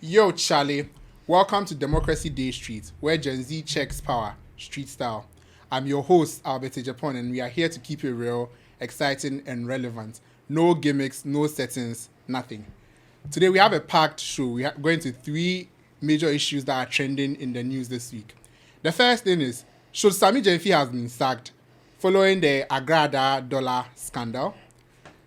Yo, Charley. Welcome to Democracy Day Street, where Gen Z checks power, street style. I'm your host, Agyapong, and we are here to keep it real, exciting, and relevant. No gimmicks, no settings, nothing. Today we have a packed show. We are going to three major issues that are trending in the news this week. The first thing is, should Sammy Gyamfi have been sacked following the Agradaa dollar scandal?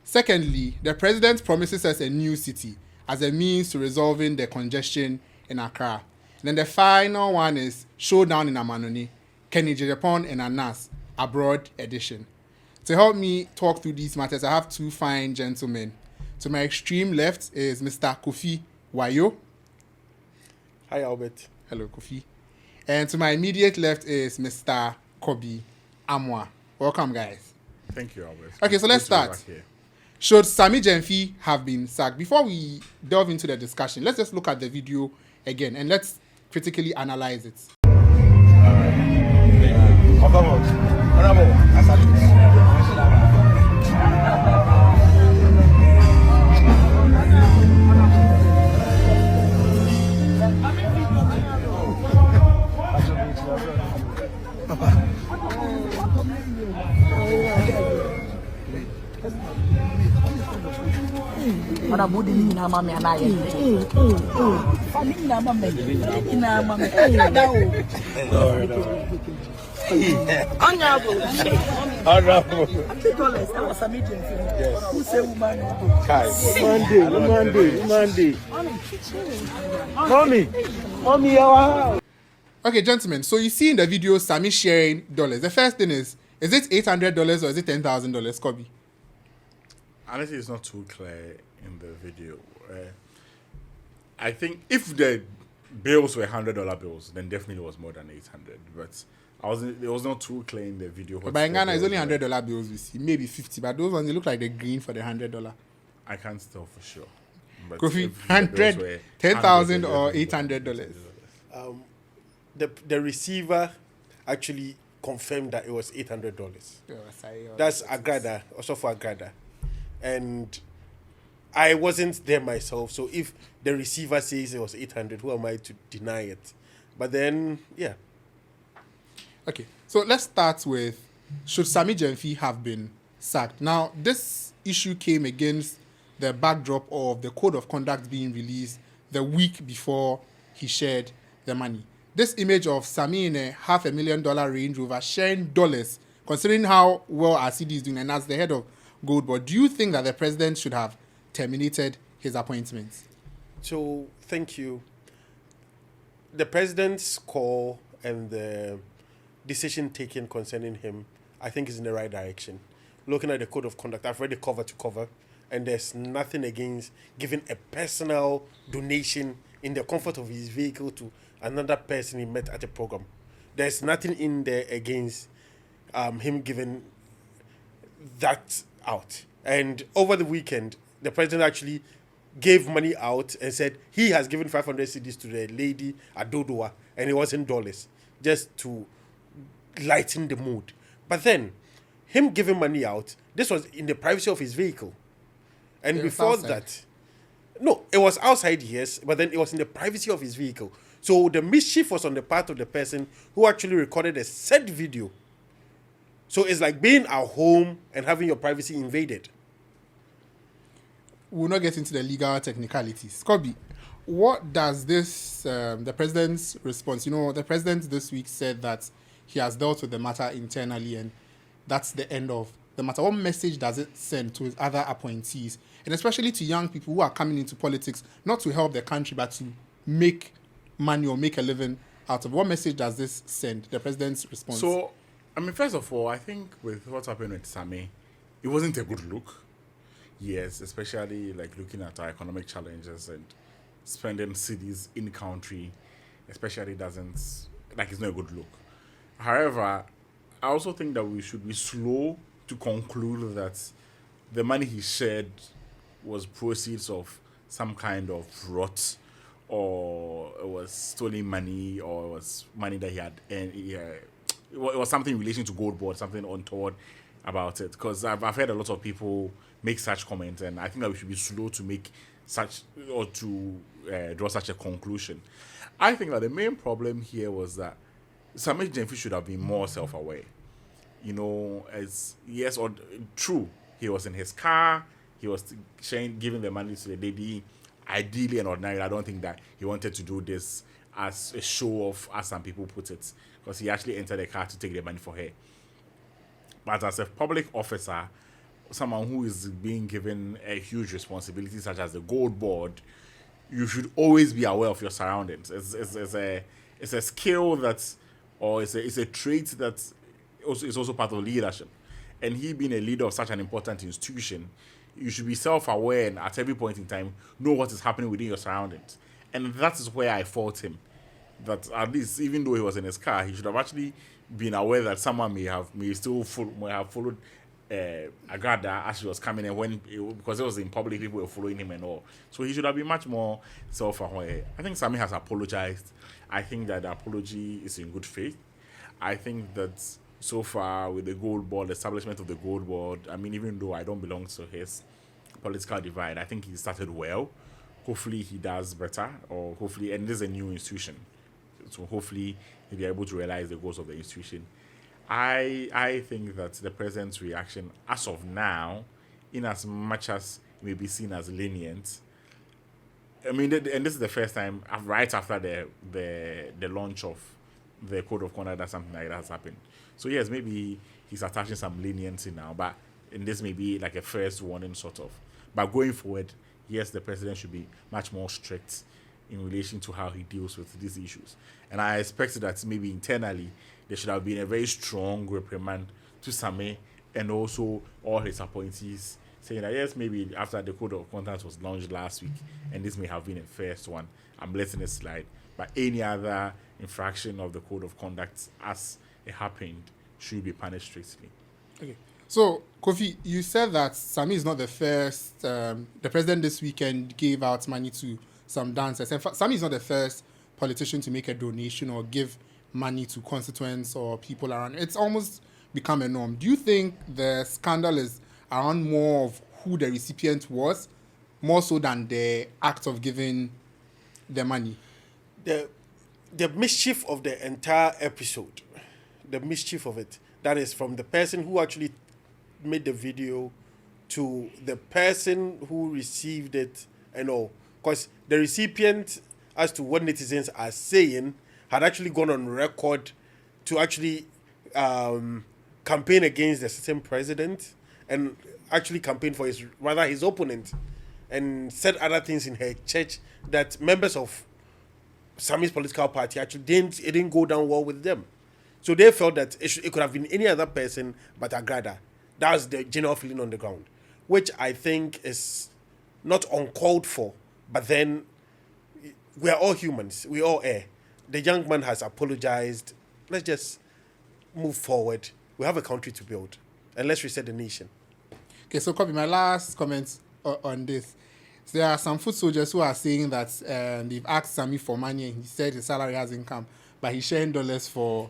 Secondly, the president promises us a new city as a means to resolving the congestion in Accra. And then the final one is Showdown in Amanoni, Kenny Agyapong and Anas, Abroad edition. To help me talk through these matters, I have two fine gentlemen. To my extreme left is Mr. Kofi Wayo. Hi, Albert. Hello, Kofi. And to my immediate left is Mr. Kobi Amwa. Welcome, guys. Thank you, Albert. Okay, so let's start. Should Sammy Gyamfi have been sacked? Before we delve into the discussion, let's just look at the video again and let's critically analyze it. Okay, gentlemen, so you see in the video Sammy sharing dollars. The first thing is it $800 or is it $10,000, Kobe? Honestly, it's not too clear in the video. I think if the bills were $100 bills, then definitely it was more than 800. But it was not too clear in the video. But in Ghana, it's only $100 bills we see, maybe 50. But those ones they look like they're green for the $100. I can't tell for sure. But Kofi, 100, 10,000 or $800. The receiver actually confirmed that it was $800. That's Agradaa, also for Agradaa. And I wasn't there myself, so if the receiver says it was 800, who am I to deny it? But then, yeah. Okay, so let's start with, should Sammy Gyamfi have been sacked? Now, this issue came against the backdrop of the code of conduct being released the week before he shared the money. This image of Sammy in a $500,000 Range Rover sharing dollars, considering how well our CD is doing, and as the head of Gold Board, do you think that the president should have terminated his appointment? So, thank you. The president's call and the decision taken concerning him, I think, is in the right direction. Looking at the code of conduct, I've read it cover to cover, and there's nothing against giving a personal donation in the comfort of his vehicle to another person he met at a program. There's nothing in there against him giving that out. And over the weekend, the president actually gave money out and said he has given 500 cedis to the lady at Dodowa, and it was in dollars, just to lighten the mood. But then, him giving money out, this was in the privacy of his vehicle. And before that, no, it was outside, yes, but then it was in the privacy of his vehicle. So the mischief was on the part of the person who actually recorded a said video. So it's like being at home and having your privacy invaded. We'll not get into the legal technicalities. Kobe, what does this, the president's response, the president this week said that he has dealt with the matter internally and that's the end of the matter. What message does it send to his other appointees, and especially to young people who are coming into politics, not to help the country, but to make money or make a living out of? What message does this send, the president's response? So, first of all, I think with what's happened with Sammy, it wasn't a good look. Yes, especially like looking at our economic challenges and spending cities in country, especially it's not a good look. However, I also think that we should be slow to conclude that the money he shared was proceeds of some kind of rot, or it was stolen money, or it was money that he had earned. It was something in relation to Gold Board, something untoward about it. Because I've heard a lot of people make such comments, and I think that we should be slow to make draw such a conclusion. I think that the main problem here was that Sammy Gyamfi should have been more self-aware. True, he was in his car, he was giving the money to the lady. Ideally and ordinarily, I don't think that he wanted to do this as a show off, as some people put it, because he actually entered the car to take the money for her. But as a public officer, someone who is being given a huge responsibility such as the gold board, you should always be aware of your surroundings. It's a skill it's a trait that is also part of leadership. And he being a leader of such an important institution, you should be self-aware and at every point in time know what is happening within your surroundings. And that is where I fault him. That at least, even though he was in his car, he should have actually been aware that someone may have followed Agradaa as she was coming in because it was in public, people were following him and all. So he should have been much more self-aware. I think Sammy has apologized. I think that the apology is in good faith. I think that so far with the gold board, the establishment of the gold board, even though I don't belong to his political divide, I think he started well. Hopefully he does better, and this is a new institution. So hopefully he'll be able to realize the goals of the institution. I think that the president's reaction as of now, in as much as it may be seen as lenient, and this is the first time right after the launch of the code of conduct that something like that has happened. So yes, maybe he's attaching some leniency now, and this may be like a first warning sort of. But going forward, yes, the president should be much more strict in relation to how he deals with these issues. And I expect that maybe internally there should have been a very strong reprimand to Sammy and also all his appointees, saying that yes, maybe after the code of conduct was launched last week, and this may have been a first one, I'm letting it slide. But any other infraction of the code of conduct as it happened should be punished strictly. Okay. So, Kofi, you said that Sammy is not the first. The president this weekend gave out money to some dancers. And Sammy is not the first politician to make a donation or give money to constituents or people around. It's almost become a norm. Do you think the scandal is around more of who the recipient was, more so than the act of giving the money? The mischief of the entire episode, the mischief of it, that is from the person who actually made the video to the person who received it and all. Because the recipient, as to what netizens are saying, had actually gone on record to actually campaign against the sitting president and actually campaign for his opponent, and said other things in her church that members of Sammy's political party actually didn't go down well with them. So they felt that it could have been any other person but Agradaa. That was the general feeling on the ground, which I think is not uncalled for. But then we are all humans. We all err. The young man has apologized. Let's just move forward. We have a country to build. And let's reset the nation. Okay, so Kobe, my last comment on this. So there are some foot soldiers who are saying that they've asked Sammy for money and he said his salary hasn't come, but he's sharing dollars for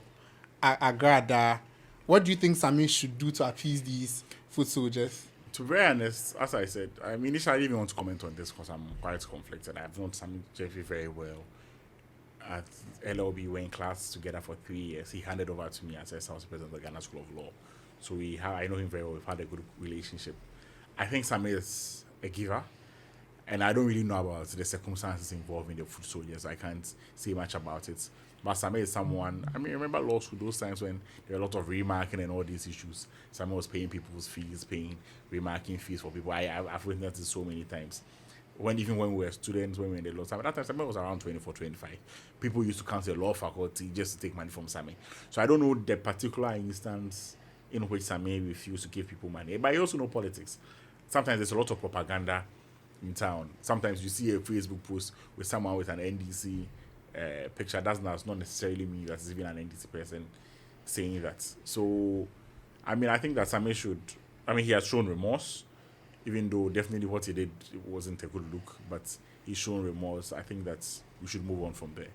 Agradaa. What do you think Sammy should do to appease these foot soldiers? To be very honest, as I said, initially I didn't even want to comment on this because I'm quite conflicted. I've known Sammy Gyamfi very well. At LLB, we were in class together for 3 years. He handed over to me as I was president of the Ghana School of Law. So I know him very well. We've had a good relationship. I think Sammy is a giver. And I don't really know about the circumstances involving the foot soldiers. I can't say much about it. But Sammy is someone, remember law school, those times when there were a lot of remarking and all these issues. Sammy was paying people's fees, paying remarking fees for people. I've witnessed it so many times. Even when we were students, when we were in the law, at that time, Sammy was around 24, 25. People used to come to the law faculty just to take money from Sammy. So I don't know the particular instance in which Sammy refused to give people money. But I also know politics. Sometimes there's a lot of propaganda in town. Sometimes you see a Facebook post with someone with an NDC picture. That does not necessarily mean that it's even an NDC person saying that. So, I think that Sammy should. He has shown remorse, even though definitely what he did wasn't a good look. But he's shown remorse. I think that we should move on from there.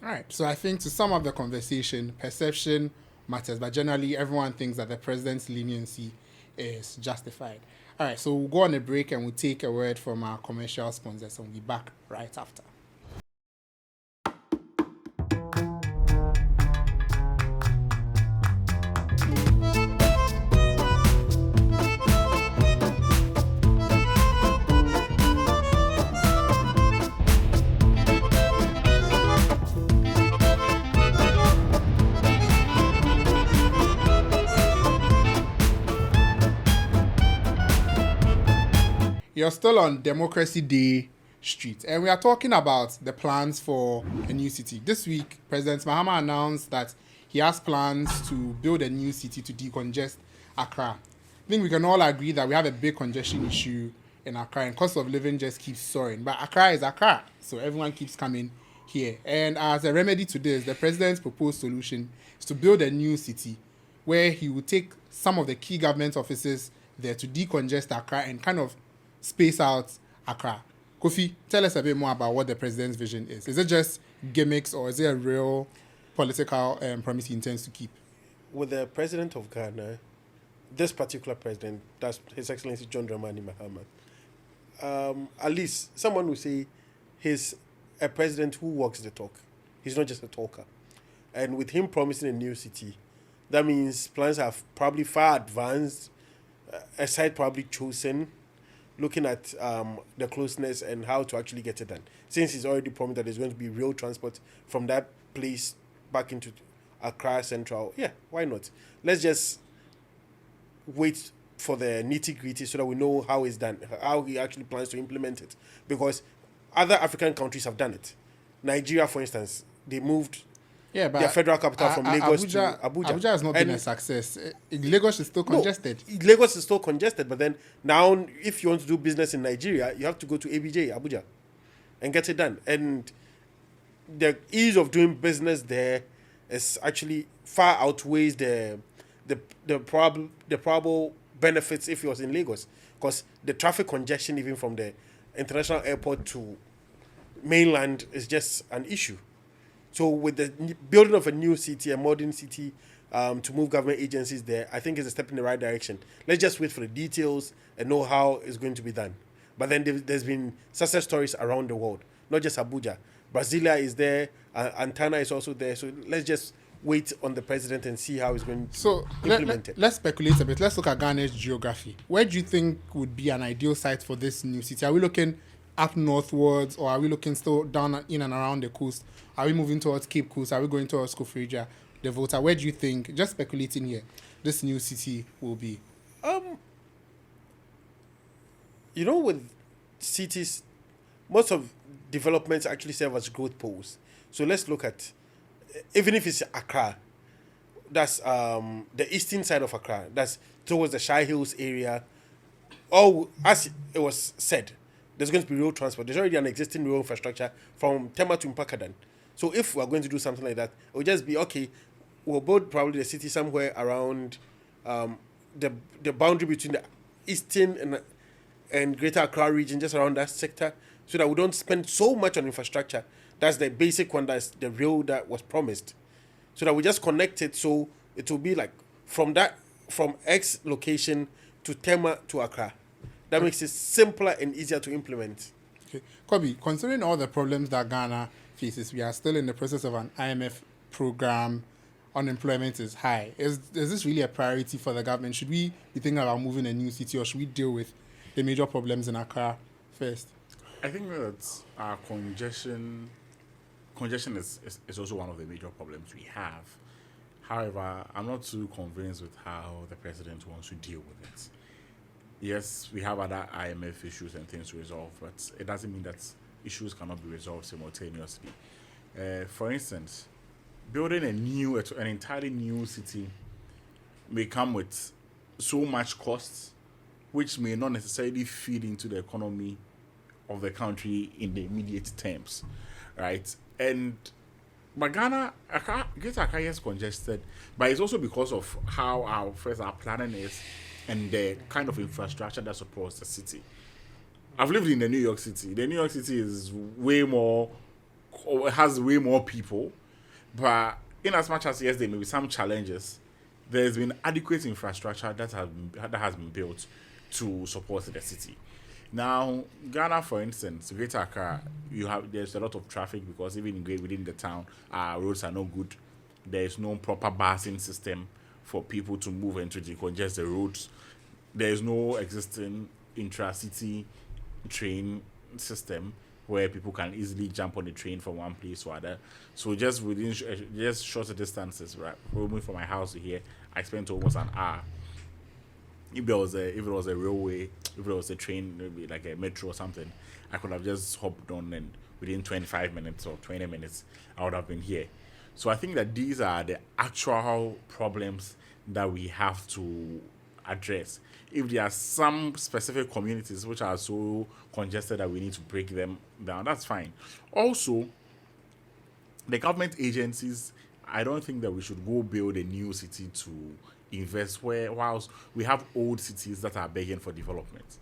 All right. So I think to sum up the conversation, perception matters, but generally everyone thinks that the president's leniency is justified. All right, so we'll go on a break and we'll take a word from our commercial sponsors and we'll be back right after. You're still on Democracy Day Street, and we are talking about the plans for a new city. This week, President Mahama announced that he has plans to build a new city to decongest Accra. I think we can all agree that we have a big congestion issue in Accra, and cost of living just keeps soaring. But Accra is Accra, so everyone keeps coming here. And as a remedy to this, the president's proposed solution is to build a new city where he will take some of the key government offices there to decongest Accra and kind of space out Accra. Kofi, tell us a bit more about what the president's vision is. Is it just gimmicks or is it a real political promise he intends to keep? With the president of Ghana, this particular president, that's His Excellency John Dramani Mahama, at least someone will say he's a president who walks the talk. He's not just a talker. And with him promising a new city, that means plans are probably far advanced, a site probably chosen, looking at the closeness and how to actually get it done. Since he's already promised that there's going to be real transport from that place back into Accra Central, yeah, why not? Let's just wait for the nitty-gritty so that we know how it's done, how he actually plans to implement it. Because other African countries have done it. Nigeria, for instance, they moved but their federal capital from Lagos to Abuja. Abuja has not been a success. Lagos is still congested. No, Lagos is still congested, but then now if you want to do business in Nigeria, you have to go to Abuja, and get it done. And the ease of doing business there is actually far outweighs the probable benefits if it was in Lagos, because the traffic congestion even from the international airport to mainland is just an issue. So with the building of a new city, a modern city, to move government agencies there, I think is a step in the right direction. Let's just wait for the details and know how it's going to be done. But then there's been success stories around the world, not just Abuja. Brasilia is there, Antana is also there. So let's just wait on the president and see how he's going to implement it. Let's speculate a bit. Let's look at Ghana's geography. Where do you think would be an ideal site for this new city? Are we looking up northwards, or are we looking still down in and around the coast? Are we moving towards Cape Coast? Are we going towards Kofrija, Devota? Where do you think, just speculating here, this new city will be? With cities, most of developments actually serve as growth poles. So let's look at, even if it's Accra, that's the eastern side of Accra, that's towards the Shire Hills area. Or, as it was said, there's going to be road transport. There's already an existing road infrastructure from Tema to Mpakadan. So if we're going to do something like that, it will just be, okay, we'll build probably the city somewhere around the boundary between the eastern and greater Accra region, just around that sector, so that we don't spend so much on infrastructure. That's the basic one, that's the road that was promised. So that we just connect it, so it will be like from X location to Tema to Accra. That makes it simpler and easier to implement. Okay. Kobe, considering all the problems that Ghana faces, we are still in the process of an IMF program. Unemployment is high. Is this really a priority for the government? Should we be thinking about moving a new city, or should we deal with the major problems in Accra first? I think that congestion is also one of the major problems we have. However, I'm not too convinced with how the president wants to deal with it. Yes, we have other IMF issues and things to resolve, but it doesn't mean that issues cannot be resolved simultaneously. For instance, building an entirely new city may come with so much costs, which may not necessarily feed into the economy of the country in the immediate terms, right? But Greater Accra is congested, but it's also because of how our planning is and the kind of infrastructure that supports the city. I've lived in the New York City. The New York City is has way more people, but in as much as, yes, there may be some challenges, there's been adequate infrastructure that has been built to support the city. Now, Ghana, for instance, Greater Accra, there's a lot of traffic because even within the town, roads are not good. There is no proper busing system for people to move and to decongest the roads. There is no existing intra-city train system where people can easily jump on the train from one place to other. So just within just shorter distances, right? Moving from my house to here, I spent almost an hour. If it was a railway, if it was a train, maybe like a metro or something, I could have just hopped on and within 25 minutes or 20 minutes, I would have been here. So I think that these are the actual problems that we have to address. If there are some specific communities which are so congested that we need to break them down, that's fine. Also, the government agencies, I don't think that we should go build a new city to invest whilst we have old cities that are begging for development.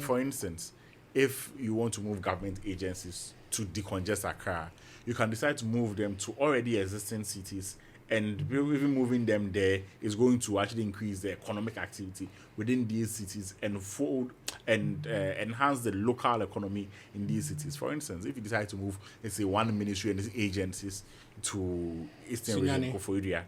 For instance, if you want to move government agencies to decongest Accra, you can decide to move them to already existing cities, and even moving them there is going to actually increase the economic activity within these cities and enhance the local economy in these cities. For instance, if you decide to move, let's say, one ministry and its agencies to Eastern Region, Koforidua,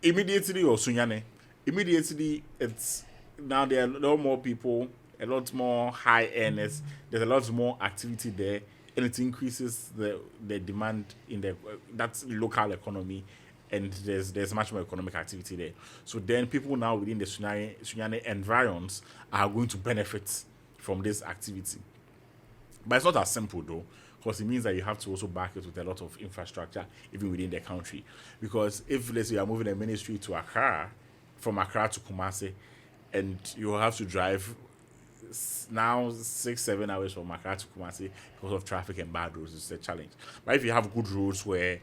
immediately, or Sunyane, immediately it's now there are a lot more people, a lot more high earners, there's a lot more activity there, and it increases the demand in that's local economy, and there's much more economic activity there. So then people now within the Sunyane environs are going to benefit from this activity. But it's not as simple though, because it means that you have to also back it with a lot of infrastructure even within the country. Because if, let's say, you are moving a ministry to Accra, from Accra to Kumasi, and you have to drive now 6-7 hours from Accra to Kumasi because of traffic and bad roads, it's a challenge. But if you have good roads where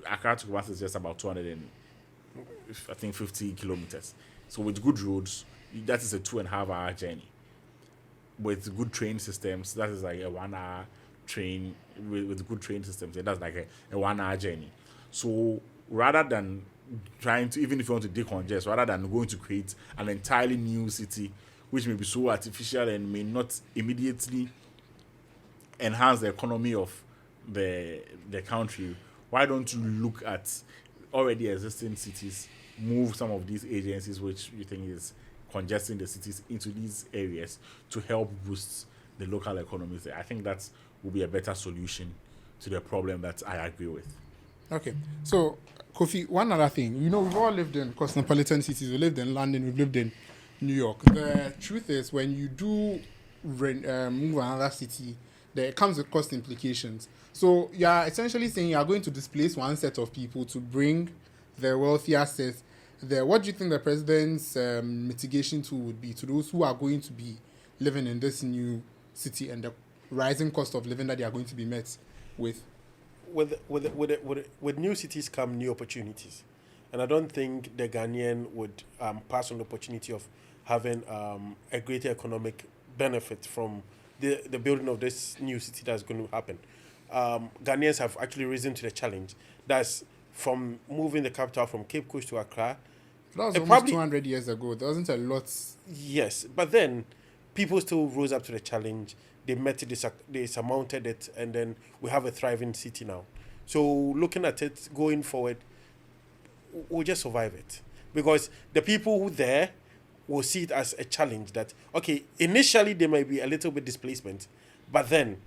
Accra to Kumasi is just about 250 kilometers, so with good roads, that is a 2.5 hour journey. With good train systems, that is like a 1 hour train. With good train systems, that's like a 1 hour journey. So rather than trying to, even if you want to decongest, rather than going to create an entirely new city which may be so artificial and may not immediately enhance the economy of the country, why don't you look at already existing cities, move some of these agencies which you think is congesting the cities into these areas to help boost the local economies there? I think that will be a better solution to the problem that I agree with. Okay, so Kofi, one other thing, we've all lived in cosmopolitan cities. We lived in London, we've lived in New York. The truth is, when you do move another city, there comes with cost implications. So you are essentially saying you are going to displace one set of people to bring the wealthier set there. What do you think the president's mitigation tool would be to those who are going to be living in this new city and the rising cost of living that they are going to be met with? With new cities come new opportunities, and I don't think the Ghanaian would pass on the opportunity of having a greater economic benefit from the building of this new city that's going to happen. Ghanaians have actually risen to the challenge. That's from moving the capital from Cape Coast to Accra. That was almost 200 years ago. There wasn't a lot. Yes, but then people still rose up to the challenge. They met it, they surmounted it, and then we have a thriving city now. So looking at it going forward, we'll just survive it. Because the people who there will see it as a challenge that, okay, initially there may be a little bit displacement, but then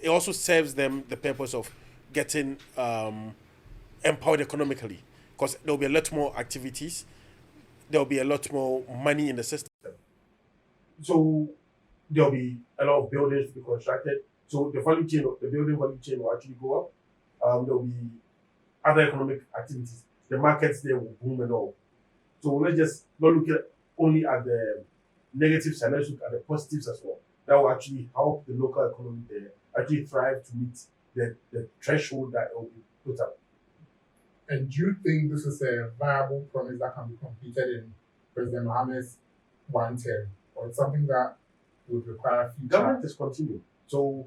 it also serves them the purpose of getting empowered economically. Because there'll be a lot more activities, there'll be a lot more money in the system. So there'll be a lot of buildings to be constructed. So the building value chain will actually go up. There'll be other economic activities. The markets there will boom and all. So let's just not look only at the negatives side, let's look at the positives as well. That will actually help the local economy there actually thrive to meet the threshold that will be put up. And do you think this is a viable promise that can be completed in President Mahama's one term, or it's something that would require future? Government is continuing. So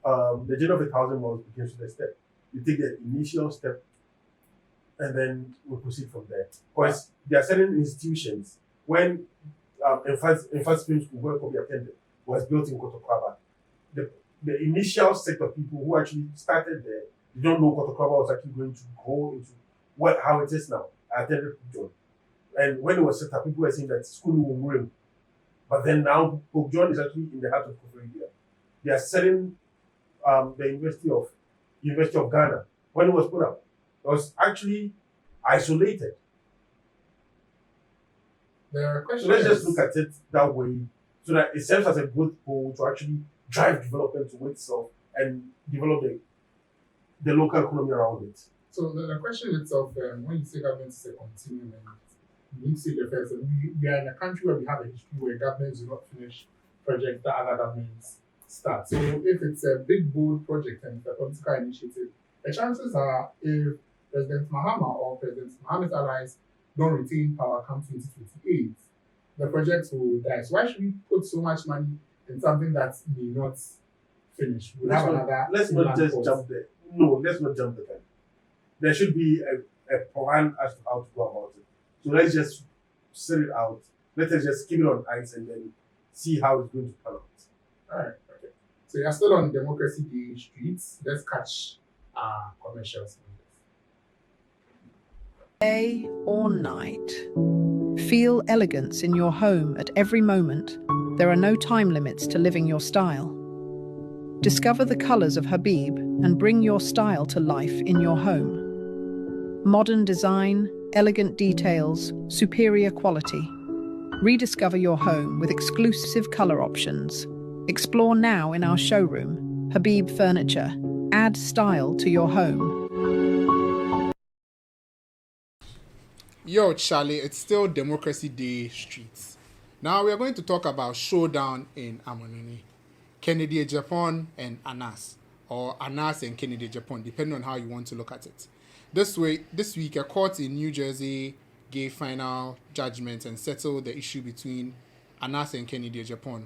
the journey of 1,000 miles begins with a step. You take the initial step, and then we proceed from there. Because there are certain institutions, when Film School where Kobe attended was built in Kotokwaba. The initial set of people who actually started there, they don't know Kotokwaba was actually going to go into how it is now. I attended John. And when it was set up, people were saying that school will ruin. But then now, Pope John is actually in the heart of Koforidua. They are selling the University of Ghana. When it was put up, it was actually isolated. The question Let's just look at it that way, so that it serves as a good goal to actually drive development to itself and develop the local economy around it. So the question itself, when you say government is a continuum, you need to say the first, we are in a country where we have a history where governments do not finish projects that other governments start. So if it's a big, bold project and it's a political initiative, the chances are if President Mahama or President Mahama's allies don't retain power come 2028, the projects will die. So why should we put so much money in something that may not finish? Let's not just jump there. No, let's not jump the gun. There should be a plan as to how to go about it. So let's just set it out. Let us just keep it on ice and then see how it's going to pan out. All right, okay. So you're still on Democracy Day Street. Let's catch commercials. Day or night. Feel elegance in your home at every moment. There are no time limits to living your style. Discover the colors of Habib and bring your style to life in your home. Modern design, elegant details, superior quality. Rediscover your home with exclusive color options. Explore now in our showroom, Habib Furniture. Add style to your home. Yo, Charley, it's still Democracy Day Street. Now we are going to talk about showdown in Amonini. Kennedy Agyapong and Anas, or Anas and Kennedy Agyapong, depending on how you want to look at it. This week, a court in New Jersey gave final judgment and settled the issue between Anas and Kennedy Agyapong.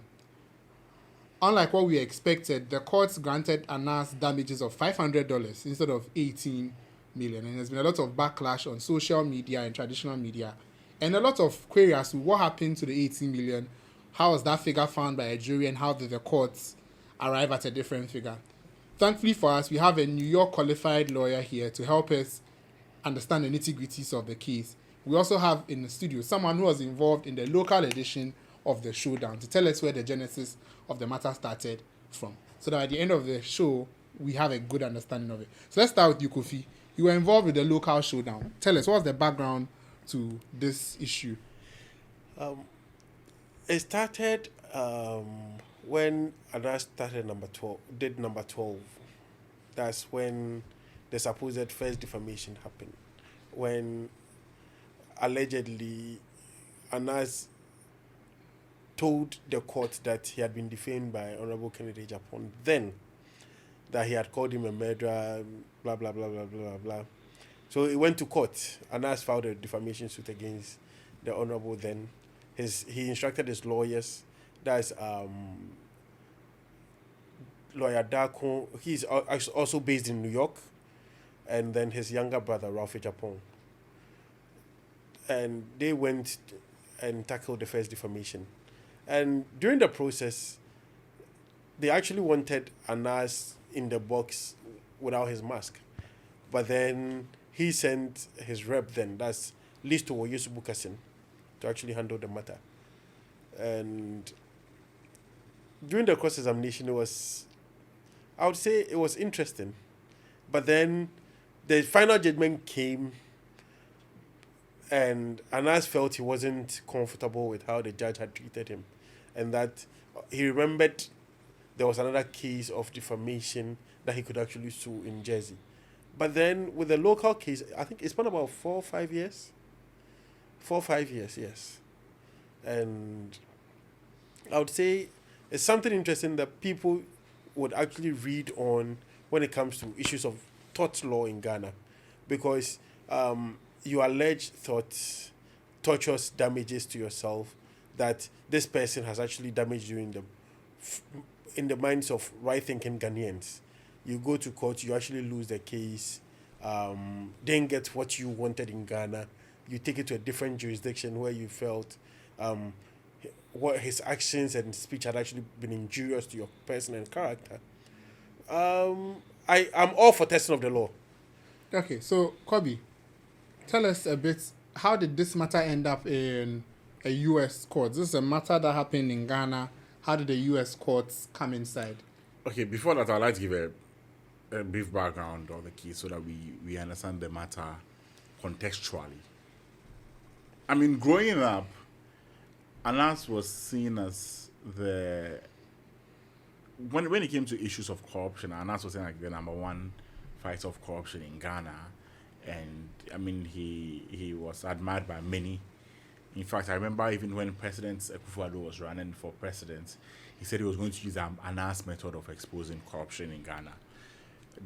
Unlike what we expected, the courts granted Anas damages of $500 instead of $18 million, and there's been a lot of backlash on social media and traditional media, and a lot of queries as to what happened to the $18 million. How was that figure found by a jury, and how did the courts arrive at a different figure? Thankfully for us, we have a New York qualified lawyer here to help us understand the nitty-gritties of the case. We also have in the studio someone who was involved in the local edition of the showdown to tell us where the genesis of the matter started from, so that at the end of the show, we have a good understanding of it. So let's start with you, Kofi. You were involved with the local showdown. Tell us, what's the background to this issue? It started when Anas started number 12. That's when the supposed first defamation happened. When allegedly Anas told the court that he had been defamed by Honorable Kennedy Agyapong, then that he had called him a murderer, blah, blah, blah, blah, blah, blah. So he went to court. Anas filed a defamation suit against the Honorable then. He instructed his lawyers, that's lawyer Dako, he's also based in New York, and then his younger brother, Ralph Agyapong. And they went and tackled the first defamation. And during the process, they actually wanted Anas in the box without his mask. But then he sent his rep then, that's Listo Yusubukasin, to actually handle the matter. And during the cross-examination, I would say it was interesting. But then the final judgment came, and Anas felt he wasn't comfortable with how the judge had treated him, and that he remembered there was another case of defamation that he could actually sue in Jersey. But then with the local case, I think it's been about 4 or 5 years. 4 or 5 years, yes. And I would say it's something interesting that people would actually read on when it comes to issues of tort law in Ghana, because you allege tortious damages to yourself that this person has actually damaged you in the minds of right-thinking Ghanaians. You go to court, you actually lose the case, didn't get what you wanted in Ghana. You take it to a different jurisdiction where you felt what his actions and speech had actually been injurious to your person and character, I'm all for testing of the law. Okay, so Kobe, tell us a bit. How did this matter end up in a U.S. court? This is a matter that happened in Ghana. How did the U.S. courts come inside? Okay, before that, I'd like to give a brief background of the case so that we understand the matter contextually. I mean, growing up, Anas was seen as when it came to issues of corruption, Anas was like the number one fighter of corruption in Ghana. And I mean, he was admired by many. In fact, I remember even when President Akufo-Addo was running for president, he said he was going to use an Anas method of exposing corruption in Ghana.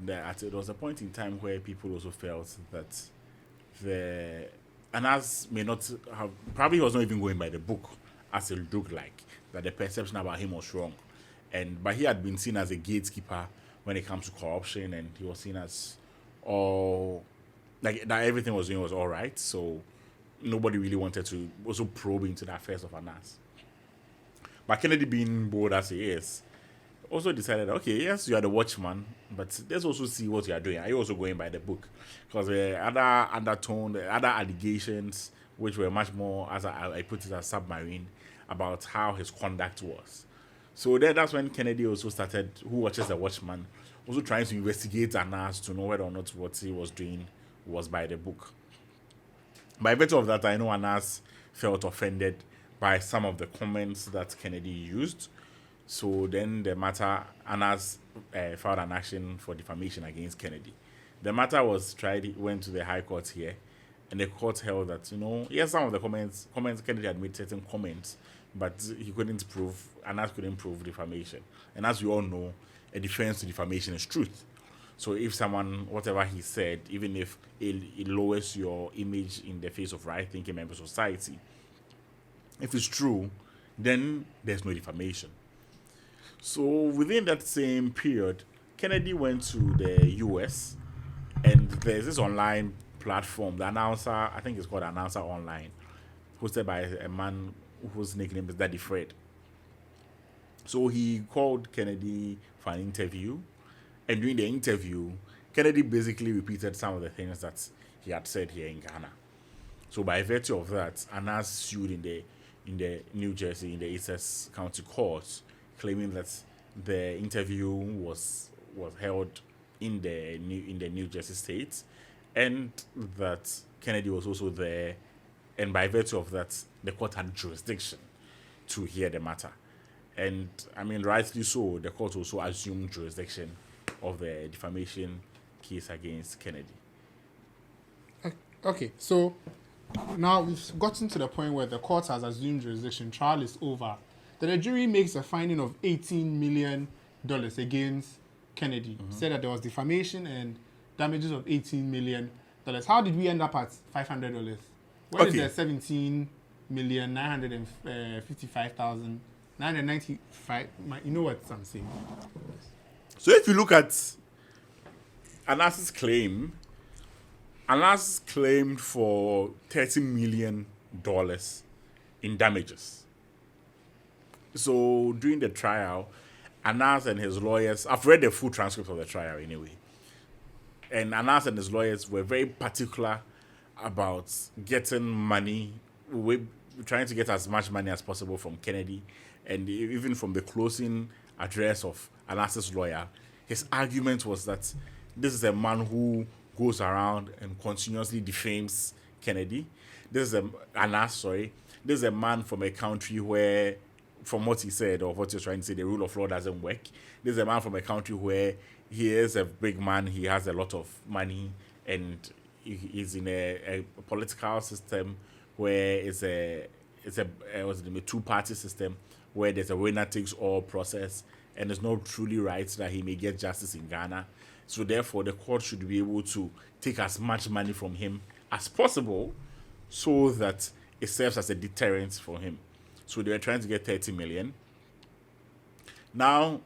There was a point in time where people also felt that Anas may not have, probably he was not even going by the book as it looked like, that the perception about him was wrong. But he had been seen as a gatekeeper when it comes to corruption, and he was seen as that everything was doing was all right. So nobody really wanted to also probe into the affairs of Anas. But Kennedy, being bold as he is, also decided, okay, yes, you are the watchman, but let's also see what you are doing. Are you also going by the book? Because the other undertone, the other allegations, which were much more, as I put it, as submarine, about how his conduct was. So that's when Kennedy also started, who watches the watchman, also trying to investigate Anas to know whether or not what he was doing was by the book. By virtue of that, I know Anas felt offended by some of the comments that Kennedy used. So then the matter, Anas filed an action for defamation against Kennedy. The matter was tried, it went to the High Court here, and the court held that, yes, some of the comments, Kennedy had made certain comments, but Anas couldn't prove defamation. And as we all know, a defense to defamation is truth. So if someone, whatever he said, even if it lowers your image in the face of right-thinking members of society, if it's true, then there's no defamation. So within that same period, Kennedy went to the US, and there's this online platform, the Announcer, I think it's called Announcer Online, hosted by a man whose nickname is Daddy Fred. So he called Kennedy for an interview, and during the interview, Kennedy basically repeated some of the things that he had said here in Ghana. So by virtue of that, Anas sued in the New Jersey, in the Essex County Court, claiming that the interview was held in the New Jersey state, and that Kennedy was also there, and by virtue of that, the court had jurisdiction to hear the matter. And I mean, rightly so, the court also assumed jurisdiction of the defamation case against Kennedy. Okay, so now we've gotten to the point where the court has assumed jurisdiction, trial is over. Then the jury makes a finding of $18 million against Kennedy. Said that there was defamation and damages of $18 million. How did we end up at $500? Where did the $17,955,995? You know what I'm saying? So if you look at Anas's claim, Anas claimed for $30 million in damages. So during the trial, Anas and his lawyers, I've read the full transcript of the trial anyway, and Anas and his lawyers were very particular about getting money, trying to get as much money as possible from Kennedy, and even from the closing address of Anas's lawyer, his argument was that this is a man who goes around and continuously defames Kennedy. This is a man from a country where, from what he said or what he was trying to say, the rule of law doesn't work. This is a man from a country where he is a big man, he has a lot of money, and he's in a political system where it's a two-party system where there's a winner-takes-all process, and it's not truly right that he may get justice in Ghana. So therefore, the court should be able to take as much money from him as possible so that it serves as a deterrent for him. So they were trying to get $30 million. Now,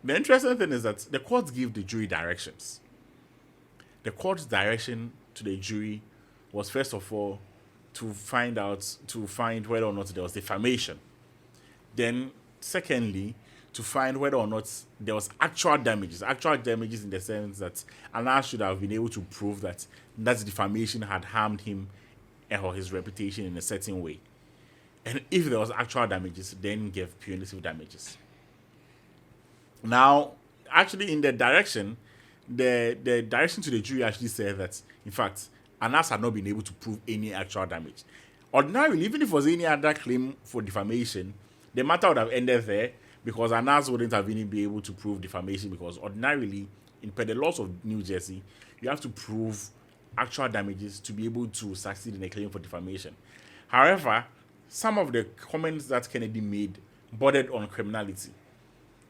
the interesting thing is that the court gave the jury directions. The court's direction to the jury was, first of all, to find whether or not there was defamation Then, secondly, to find whether or not there was actual damages in the sense that Anas should have been able to prove that defamation had harmed him or his reputation in a certain way. And if there was actual damages, then give punitive damages. Now, actually, in the direction to the jury actually said that, in fact, Anas had not been able to prove any actual damage. Ordinarily, even if it was any other claim for defamation, the matter would have ended there, because Anas wouldn't have even been able to prove defamation, because ordinarily, per the laws of New Jersey, you have to prove actual damages to be able to succeed in a claim for defamation. However, some of the comments that Kennedy made bordered on criminality.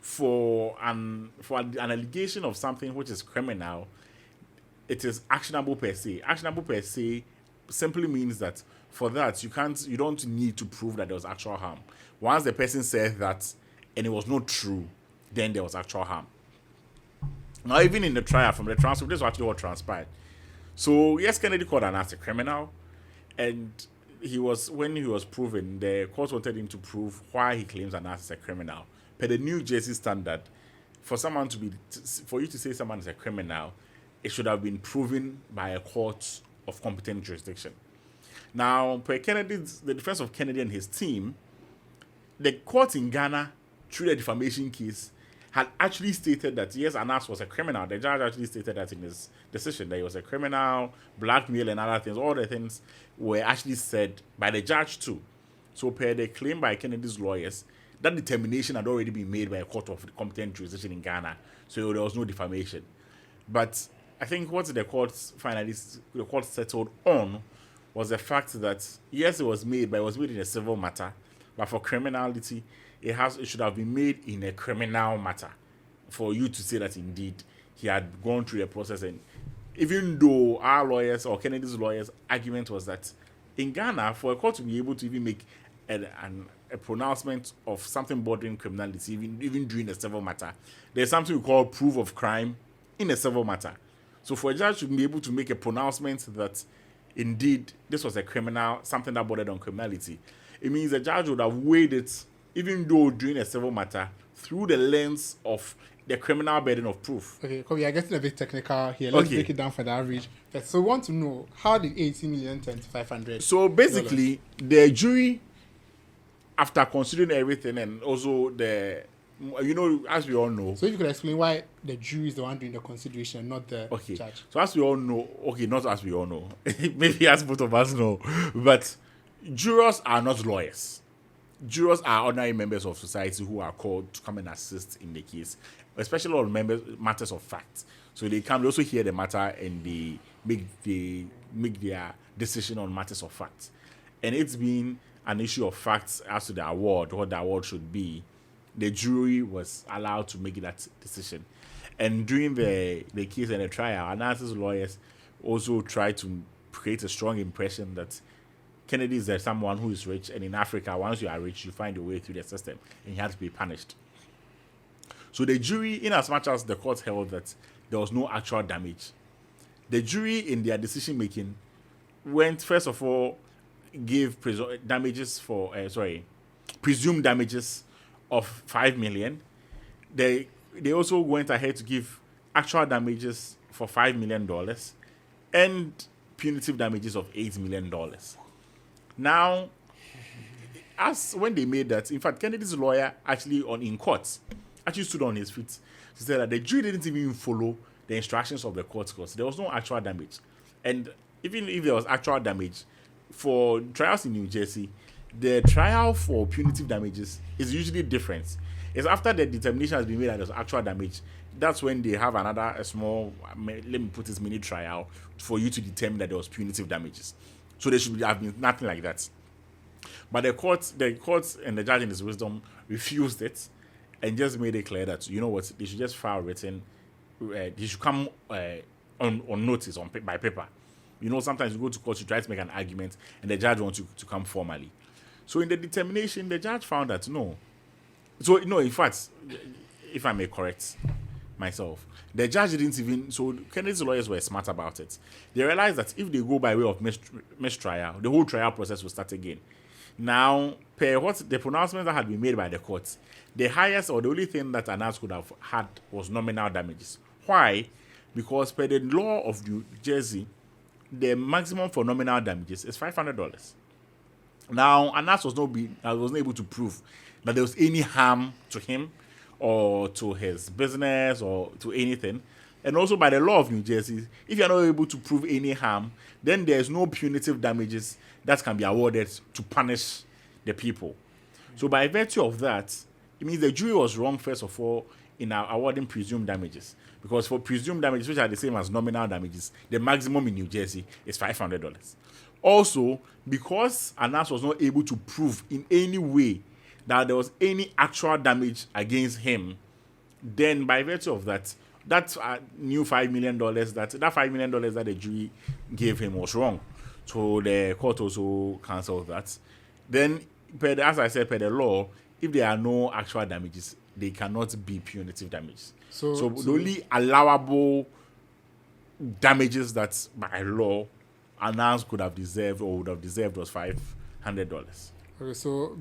For an allegation of something which is criminal, it is actionable per se. Actionable per se simply means that for that you don't need to prove that there was actual harm. Once the person said that and it was not true, then there was actual harm. Now, even in the trial, from the transcript, this is actually what transpired. So yes, Kennedy called Anas a criminal, and when he was proven, the court wanted him to prove why he claims Anas is a criminal. Per the New Jersey standard, for you to say someone is a criminal, it should have been proven by a court of competent jurisdiction. Now, per the defense of Kennedy and his team, the court in Ghana, through the defamation case, had actually stated that yes, Anas was a criminal. The judge actually stated that in his decision, that he was a criminal, blackmail and other things. All the things were actually said by the judge too. So per the claim by Kennedy's lawyers, that determination had already been made by a court of competent jurisdiction in Ghana. So there was no defamation. But I think what the court settled on was the fact that yes, it was made, but it was made in a civil matter. But for criminality, it should have been made in a criminal matter for you to say that indeed he had gone through the process. And even though our lawyers or Kennedy's lawyers' argument was that in Ghana, for a court to be able to even make a pronouncement of something bordering criminality, even during a civil matter, there's something we call proof of crime in a civil matter. So for a judge to be able to make a pronouncement that indeed this was a criminal, something that bordered on criminality, it means the judge would have weighed it, even though during a civil matter, through the lens of the criminal burden of proof. Okay, we are getting a bit technical here. Let's break it down for the average. So we want to know, how did 80 million turn to 500? So basically, the jury, after considering everything, and also as we all know. So if you could explain why the jury is the one doing the consideration, not the judge. So as we all know, not as we all know, maybe as both of us know, but jurors are not lawyers. Jurors are ordinary members of society who are called to come and assist in the case, especially on matters of fact. So they also hear the matter and they make their decision on matters of fact. And it's been an issue of facts as to the award, what the award should be. The jury was allowed to make that decision. And during the case and the trial, Anas's lawyers also tried to create a strong impression that Kennedy is someone who is rich, and in Africa, once you are rich, you find your way through the system, and you have to be punished. So the jury, in as much as the court held that there was no actual damage, the jury in their decision making went, first of all, gave presumed damages of 5 million. They also went ahead to give actual damages for $5 million and punitive damages of $8 million. Now, when they made that, in fact, Kennedy's lawyer in court stood on his feet to say that the jury didn't even follow the instructions of the court because there was no actual damage. And even if there was actual damage, for trials in New Jersey, the trial for punitive damages is usually different. It's after the determination has been made that there's actual damage, that's when they have a small, mini trial for you to determine that there was punitive damages. So there should have been nothing like that. But the court and the judge in his wisdom refused it and just made it clear that, you know what, they should just file written, they should come on notice by paper. You know, sometimes you go to court, you try to make an argument, and the judge wants you to come formally. So in the determination, the judge found that no. So, no, in fact, if I may correct myself, the judge didn't even... So Kennedy's lawyers were smart about it. They realized that if they go by way of mistrial, the whole trial process will start again. Now, per what the pronouncement that had been made by the courts, the highest or the only thing that Anas could have had was nominal damages. Why? Because per the law of New Jersey, the maximum for nominal damages is $500. Now, Anas was not able to prove that there was any harm to him or to his business or to anything. And also by the law of New Jersey, if you're not able to prove any harm, then there's no punitive damages that can be awarded to punish the people. So by virtue of that, it means the jury was wrong, first of all, in awarding presumed damages. Because for presumed damages, which are the same as nominal damages, the maximum in New Jersey is $500. Also, because Anas was not able to prove in any way that there was any actual damage against him, then by virtue of that, that new $5 million, that $5 million that the jury gave him was wrong. So the court also cancelled that. Then, as I said, per the law, if there are no actual damages, they cannot be punitive damages. So the only allowable damages that by law Anas could have deserved or would have deserved was $500. Okay, so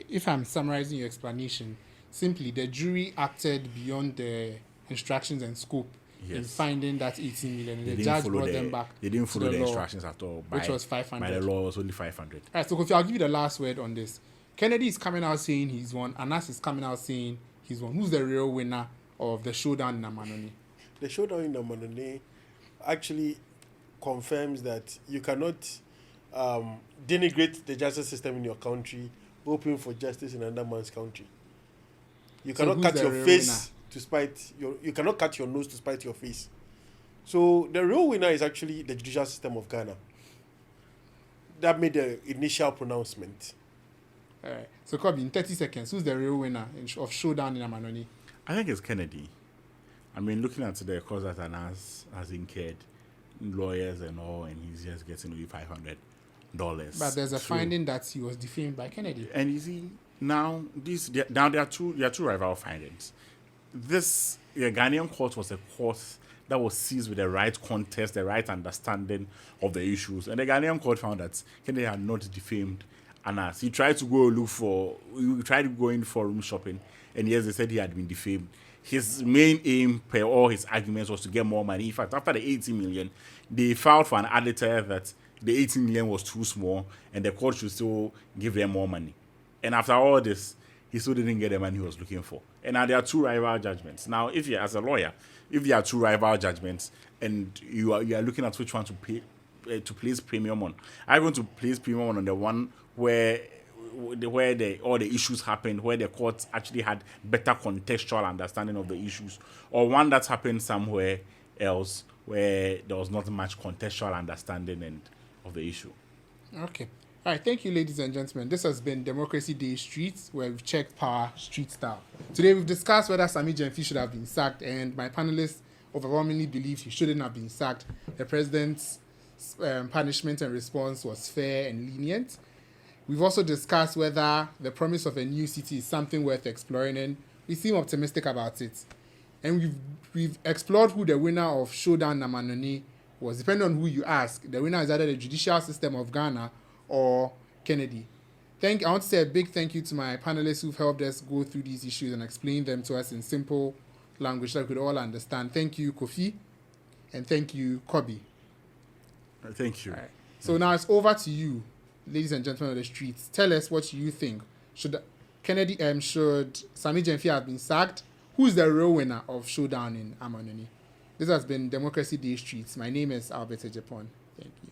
if I'm summarizing your explanation, simply the jury acted beyond the instructions and scope in finding that 18 million. The judge brought them back. They didn't follow the law, instructions at all. Which was 500. By the law, it was only 500. All right, so Kofi, I'll give you the last word on this. Kennedy is coming out saying he's won. Anas is coming out saying he's won. Who's the real winner of the showdown in Amanoni? The showdown in Amanoni actually confirms that you cannot denigrate the justice system in your country, hoping for justice in another man's country. You cannot cut your face to spite your. You cannot cut your nose to spite your face. So the real winner is actually the judicial system of Ghana. That made the initial pronouncement. All right. So, Kobe, in 30 seconds, who's the real winner of showdown in Amanoni? I think it's Kennedy. I mean, looking at the cost that Anas has incurred, lawyers and all, and he's just getting only $500. But there's a finding that he was defamed by Kennedy. And you see, now there are two rival findings. The Ghanaian court was a court that was seized with the right context, the right understanding of the issues. And the Ghanaian court found that Kennedy had not defamed Anas. He tried to go in for room shopping, and yes, they said he had been defamed. His main aim, per all his arguments, was to get more money. In fact, after the 18 million, they filed for an additive that the 18 million was too small, and the court should still give them more money. And after all this, he still didn't get the money he was looking for. And now there are two rival judgments. Now, if you're as a lawyer, if there are two rival judgments, and you are looking at which one to pay to place premium on, I'm going to place premium on the one where all the issues happened, where the court actually had better contextual understanding of the issues, or one that happened somewhere else where there was not much contextual understanding of the issue. Okay. All right. Thank you, ladies and gentlemen. This has been Democracy Day Street, where we've checked power street style. Today, we've discussed whether Sammy Gyamfi should have been sacked, and my panelists overwhelmingly believe he shouldn't have been sacked. The president's punishment and response was fair and lenient. We've also discussed whether the promise of a new city is something worth exploring, and we seem optimistic about it. And we've explored who the winner of Showdown Namanoni was. Depending on who you ask, the winner is either the judicial system of Ghana or Kennedy. I want to say a big thank you to my panelists who've helped us go through these issues and explain them to us in simple language that we could all understand. Thank you, Kofi, and thank you, Kobe. Thank you. All right. So now it's over to you, ladies and gentlemen of the streets. Tell us what you think. Should Sammy Gyamfi have been sacked? Who's the real winner of Showdown in Amanoni? This has been Democracy Day Streets. My name is Albert Agyapong. Thank you.